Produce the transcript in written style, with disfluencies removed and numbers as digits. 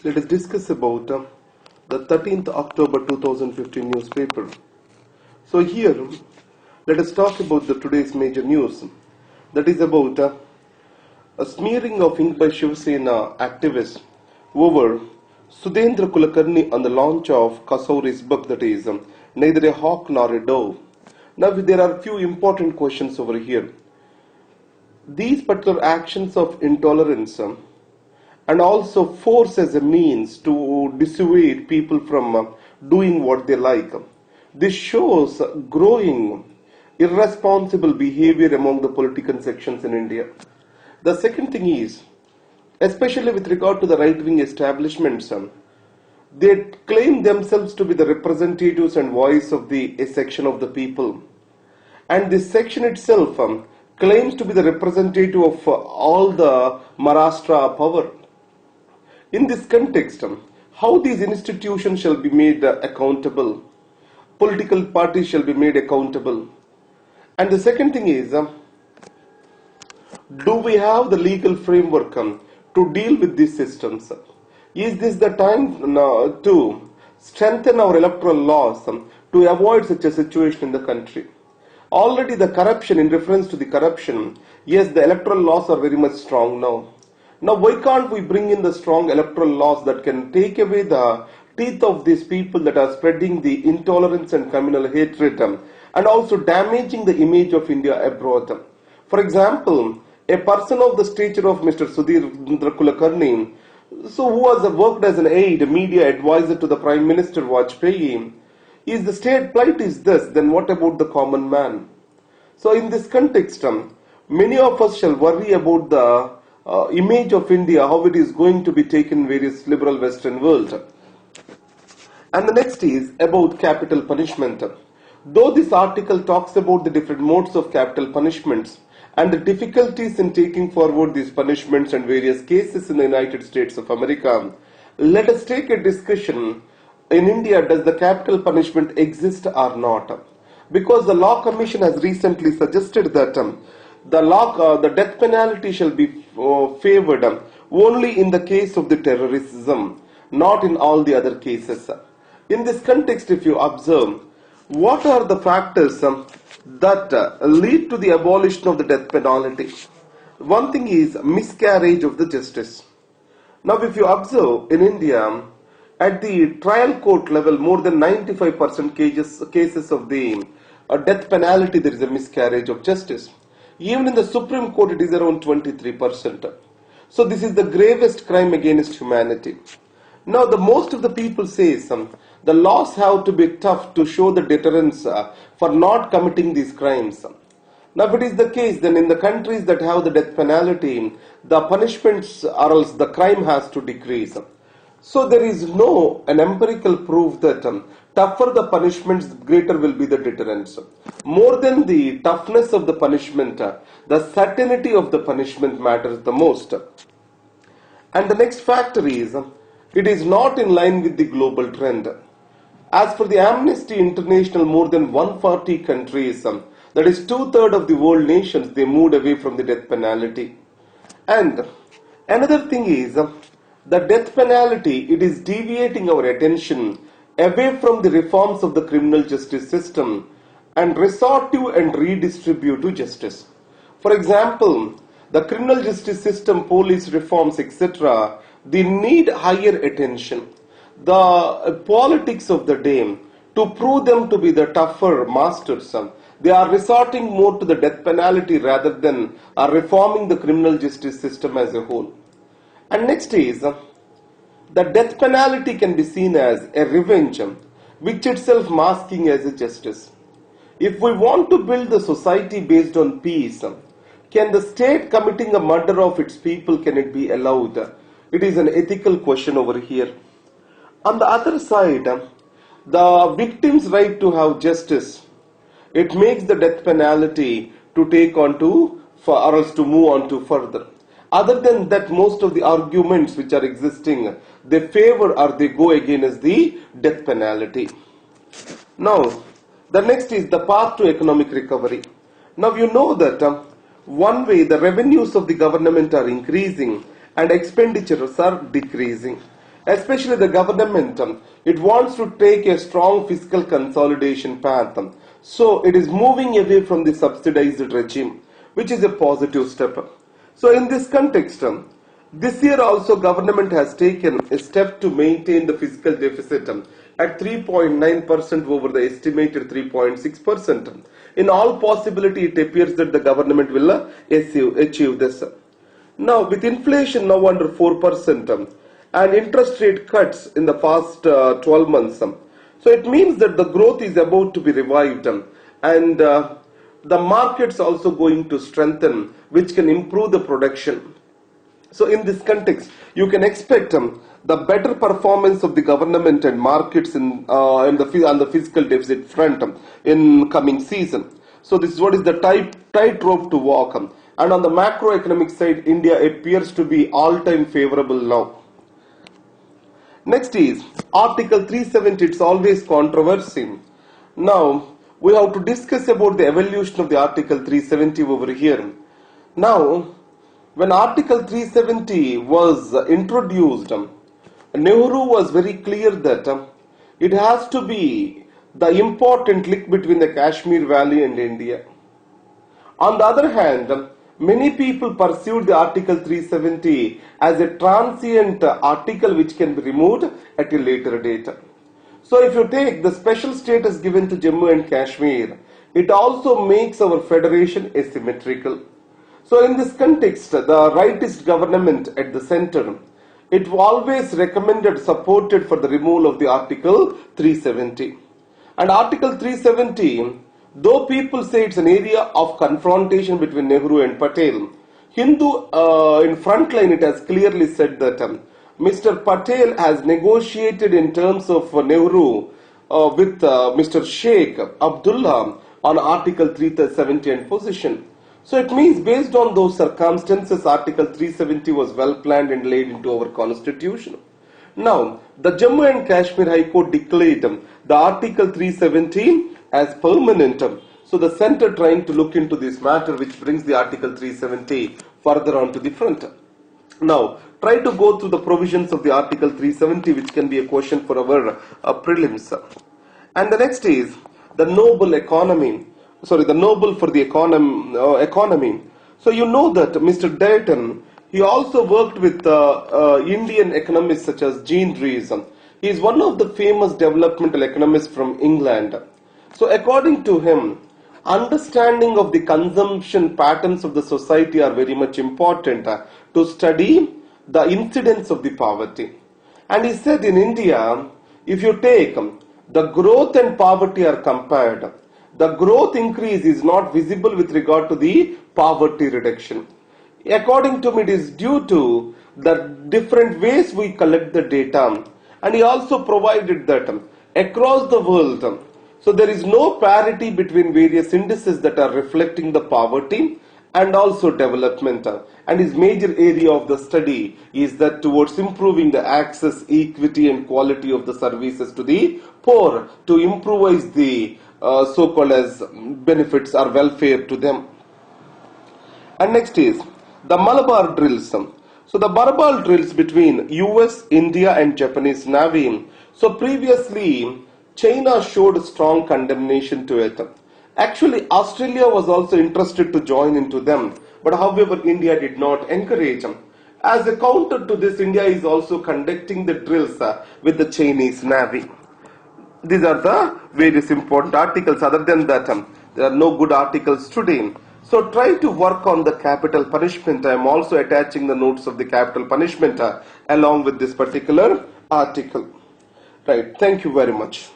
Let us discuss about the 13th October 2015 newspaper. So here, let us talk about the today's major news. That is about a smearing of ink by Shiv Sena activists over Sudhendra Kulkarni on the launch of Kasauri's book, that is Neither a Hawk Nor a Dove. Now there are a few important questions over here. These particular actions of intolerance and also force as a means to dissuade people from doing what they like. This shows growing irresponsible behavior among the political sections in India. The second thing is, especially with regard to the right-wing establishments, they claim themselves to be the representatives and voice of a section of the people. And this section itself claims to be the representative of all the Maharashtra power. In this context, how these institutions shall be made accountable, political parties shall be made accountable. And the second thing is, do we have the legal framework to deal with these systems? Is this the time now to strengthen our electoral laws to avoid such a situation in the country? Already the corruption, in reference to the corruption, yes, the electoral laws are very much strong now. Now, why can't we bring in the strong electoral laws that can take away the teeth of these people that are spreading the intolerance and communal hatred and also damaging the image of India abroad? For example, a person of the stature of Mr. Sudhendra Kulkarni, who has worked as an aide, media advisor to the Prime Minister Vajpayee, is the state plight is this, then what about the common man? So in this context, many of us shall worry about the image of India, how it is going to be taken in various liberal Western world. And the next is about capital punishment. Though this article talks about the different modes of capital punishments and the difficulties in taking forward these punishments and various cases in the United States of America, let us take a discussion. In India, does the capital punishment exist or not? Because the Law Commission has recently suggested that the death penalty shall be favored only in the case of the terrorism, not in all the other cases. In this context, if you observe, what are the factors that lead to the abolition of the death penalty? One thing is miscarriage of the justice. Now, if you observe in India, at the trial court level, more than 95% cases of the death penalty, there is a miscarriage of justice. Even in the Supreme Court, it is around 23%. So this is the gravest crime against humanity. Now, the most of the people say the laws have to be tough to show the deterrence for not committing these crimes. Now, if it is the case, then in the countries that have the death penalty, the punishments or else the crime has to decrease. So there is an empirical proof that tougher the punishments, greater will be the deterrence. More than the toughness of the punishment, the certainty of the punishment matters the most. And the next factor is, it is not in line with the global trend. As for the Amnesty International, more than 140 countries, that is 2/3 of the world nations, they moved away from the death penalty. And another thing is, the death penalty, it is deviating our attention away from the reforms of the criminal justice system and restorative and redistributive justice. For example, the criminal justice system, police reforms, etc., they need higher attention. The politics of the day, to prove them to be the tougher masters, they are resorting more to the death penalty rather than reforming the criminal justice system as a whole. And next is, the death penalty can be seen as a revenge, which itself masking as a justice. If we want to build a society based on peace, can the state committing a murder of its people, can it be allowed? It is an ethical question over here. On the other side, the victim's right to have justice, it makes the death penalty to take on to, or else to move on to further. Other than that, most of the arguments which are existing, they favor or they go against the death penalty. Now, the next is the path to economic recovery. Now, you know that one way the revenues of the government are increasing and expenditures are decreasing. Especially the government, it wants to take a strong fiscal consolidation path. So it is moving away from the subsidized regime, which is a positive step. So in this context, this year also government has taken a step to maintain the fiscal deficit at 3.9% over the estimated 3.6%. In all possibility, it appears that the government will achieve this. Now, with inflation now under 4% and interest rate cuts in the past 12 months, so it means that the growth is about to be revived and the markets also going to strengthen, which can improve the production. So in this context, you can expect the better performance of the government and markets on the fiscal deficit front in coming season. So this is what is the tightrope to walk. And on the macroeconomic side, India appears to be all-time favorable now. Next is Article 370. It's always controversy. Now we have to discuss about the evolution of the Article 370 over here. Now, when Article 370 was introduced, Nehru was very clear that it has to be the important link between the Kashmir Valley and India. On the other hand, many people perceived the Article 370 as a transient article which can be removed at a later date. So if you take the special status given to Jammu and Kashmir, it also makes our federation asymmetrical. So in this context, the rightist government at the center, it always recommended, supported for the removal of the Article 370. And Article 370, though people say it's an area of confrontation between Nehru and Patel, Hindu in frontline it has clearly said that Mr. Patel has negotiated in terms of Nehru with Mr. Sheikh Abdullah on Article 370 and position. So it means based on those circumstances, Article 370 was well planned and laid into our constitution. Now, the Jammu and Kashmir High Court declared the Article 370 as permanent. So the center trying to look into this matter, which brings the Article 370 further on to the front. Now, try to go through the provisions of the Article 370, which can be a question for our prelims. And the next is the noble economy. The noble for the economy. So you know that Mr. Dayton, he also worked with Indian economists such as Jean Rhys. He is one of the famous developmental economists from England. So according to him, understanding of the consumption patterns of the society are very much important to study the incidence of the poverty. And he said in India, if you take the growth and poverty are compared, the growth increase is not visible with regard to the poverty reduction. According to me, it is due to the different ways we collect the data. And he also provided that across the world, so there is no parity between various indices that are reflecting the poverty and also development. And his major area of the study is that towards improving the access, equity and quality of the services to the poor to improvise the so-called as benefits or welfare to them. And next is the Malabar drills. So the Malabar drills between US, India and Japanese Navy. So previously China showed strong condemnation to it. Actually Australia was also interested to join into them, but however India did not encourage them. As a counter to this, India is also conducting the drills with the Chinese Navy. These are the various important articles. Other than that, there are no good articles today. So try to work on the capital punishment. I am also attaching the notes of the capital punishment along with this particular article. Right. Thank you very much.